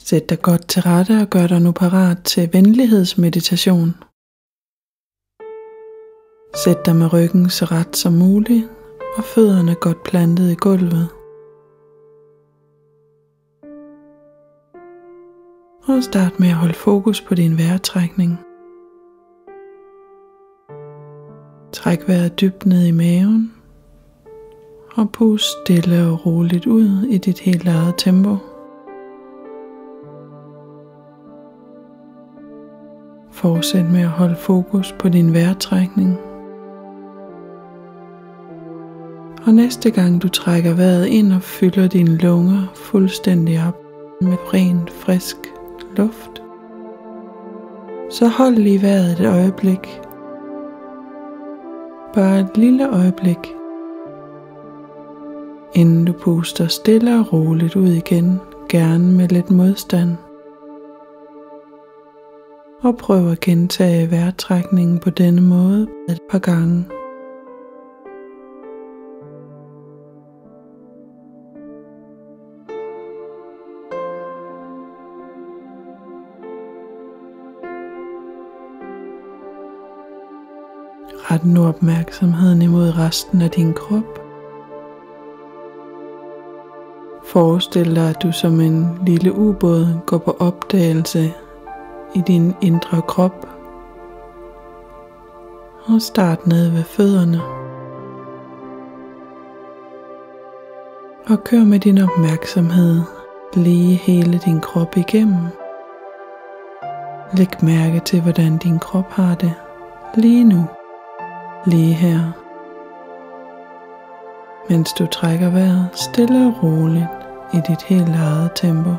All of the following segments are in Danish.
Sæt dig godt til rette og gør dig nu parat til venlighedsmeditation. Sæt dig med ryggen så ret som muligt og fødderne godt plantet i gulvet. Og start med at holde fokus på din vejrtrækning. Træk vejret dybt ned i maven og pust stille og roligt ud i dit helt eget tempo. Fortsæt med at holde fokus på din vejrtrækning. Og næste gang du trækker vejret ind og fylder dine lunger fuldstændig op med ren, frisk luft, så hold lige vejret et øjeblik. Bare et lille øjeblik, inden du puster stille og roligt ud igen, gerne med lidt modstand. Og prøv at gentage vejrtrækningen på denne måde et par gange. Ret nu opmærksomheden imod resten af din krop. Forestil dig, at du som en lille ubåd går på opdagelse i din indre krop. Og start ned ved fødderne. Og kør med din opmærksomhed lige hele din krop igennem. Læg mærke til, hvordan din krop har det lige nu. Lige her, mens du trækker vejret stille og roligt i dit helt eget tempo.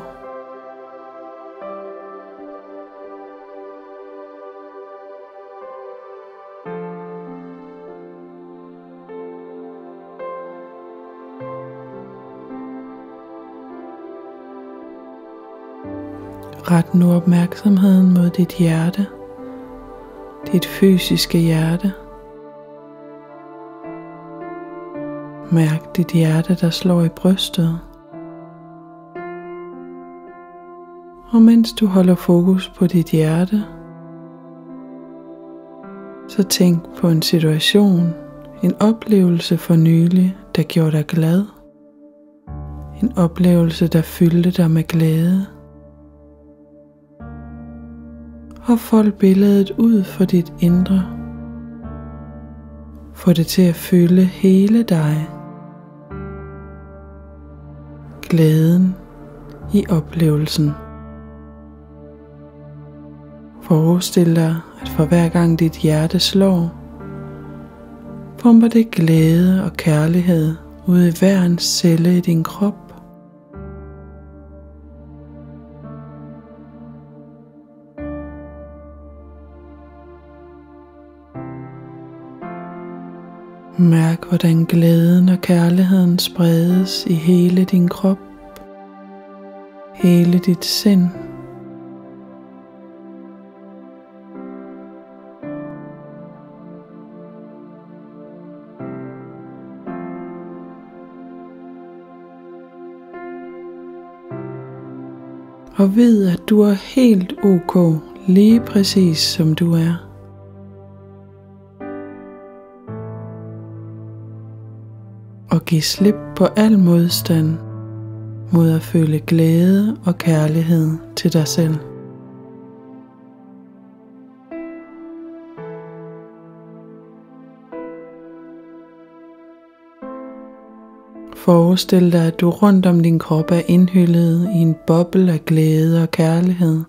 Ret nu opmærksomheden mod dit hjerte, dit fysiske hjerte. Mærk dit hjerte, der slår i brystet. Og mens du holder fokus på dit hjerte, så tænk på en situation, en oplevelse for nylig, der gjorde dig glad. En oplevelse, der fyldte dig med glæde. Og fold billedet ud for dit indre. Få det til at fylde hele dig. Glæden i oplevelsen. Forestil dig, at for hver gang dit hjerte slår, pumper det glæde og kærlighed ud i hver en celle i din krop. Mærk, hvordan glæden og kærligheden spredes i hele din krop, hele dit sind. Og vid, at du er helt ok, lige præcis som du er. Og giv slip på al modstand mod at føle glæde og kærlighed til dig selv. Forestil dig, at du rundt om din krop er indhyllet i en boble af glæde og kærlighed,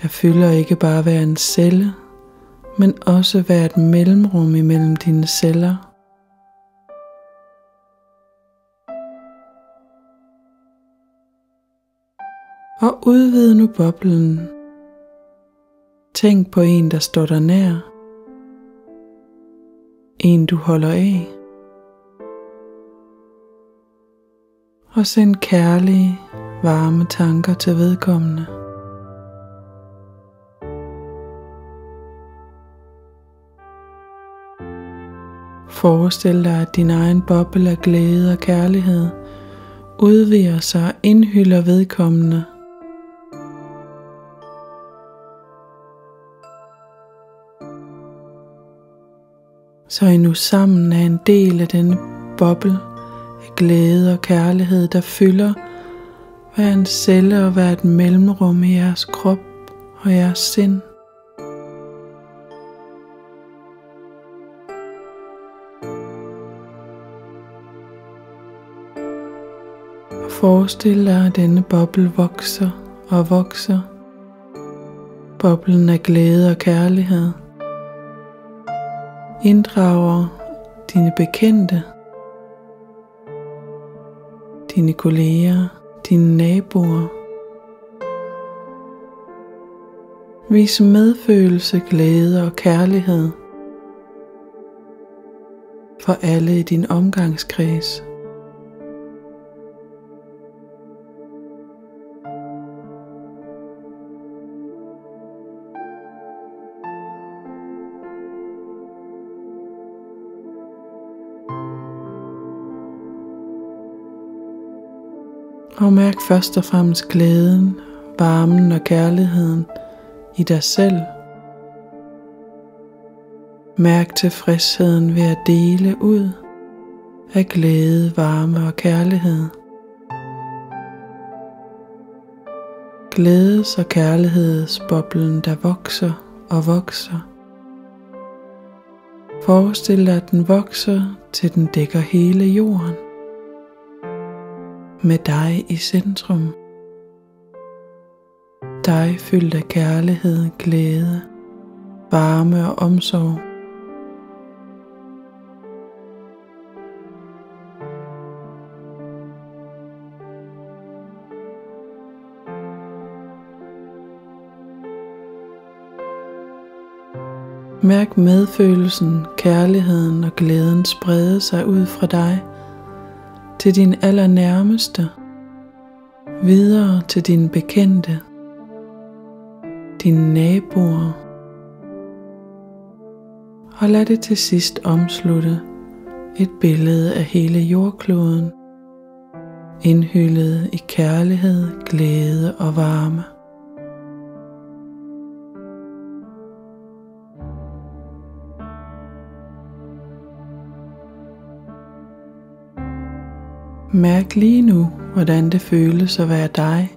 der fylder ikke bare hver en celle, men også hvert mellemrum imellem dine celler. Og udvid nu boblen. Tænk på en, der står dig nær. En, du holder af. Og send kærlige, varme tanker til vedkommende. Forestil dig, at din egen boble af glæde og kærlighed udvider sig og indhylder vedkommende så I nu sammen er en del af denne boble af glæde og kærlighed, der fylder hver en celle og hvert mellemrum i jeres krop og jeres sind. Og forestil dig, at denne boble vokser og vokser. Boblen af glæde og kærlighed inddrager dine bekendte, dine kolleger, dine naboer. Vis medfølelse, glæde og kærlighed for alle i din omgangskreds. Og mærk først og fremmest glæden, varmen og kærligheden i dig selv. Mærk tilfredsheden ved at dele ud af glæde, varme og kærlighed. Glædes- og kærlighedsboblen, der vokser og vokser. Forestil dig, at den vokser, til den dækker hele jorden. Med dig i centrum. Dig fyldt af kærlighed, glæde, varme og omsorg. Mærk medfølelsen, kærligheden og glæden sprede sig ud fra dig til din allernærmeste, videre til dine bekendte, dine naboer, og lad det til sidst omslutte et billede af hele jordkloden, indhyllet i kærlighed, glæde og varme. Mærk lige nu, hvordan det føles at være dig.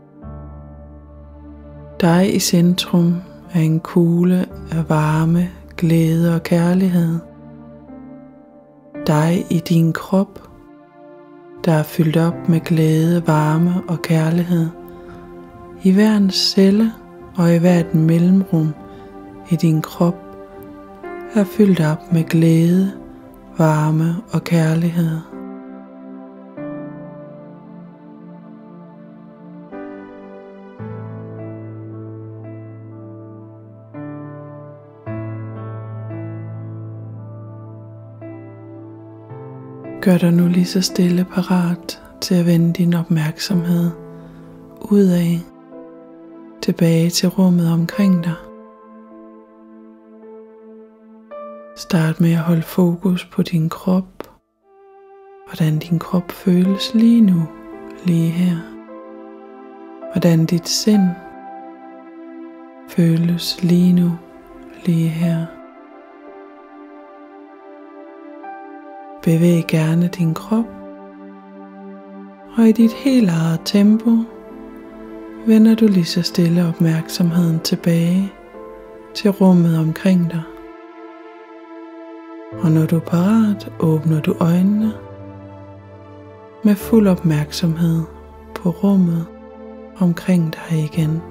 Dig i centrum af en kugle af varme, glæde og kærlighed. Dig i din krop, der er fyldt op med glæde, varme og kærlighed. I hver en celle og i hvert mellemrum i din krop er fyldt op med glæde, varme og kærlighed. Gør dig nu lige så stille parat til at vende din opmærksomhed udad, tilbage til rummet omkring dig. Start med at holde fokus på din krop, hvordan din krop føles lige nu, lige her. Hvordan dit sind føles lige nu, lige her. Bevæg gerne din krop, og i dit helt eget tempo vender du lige så stille opmærksomheden tilbage til rummet omkring dig. Og når du er parat, åbner du øjnene med fuld opmærksomhed på rummet omkring dig igen.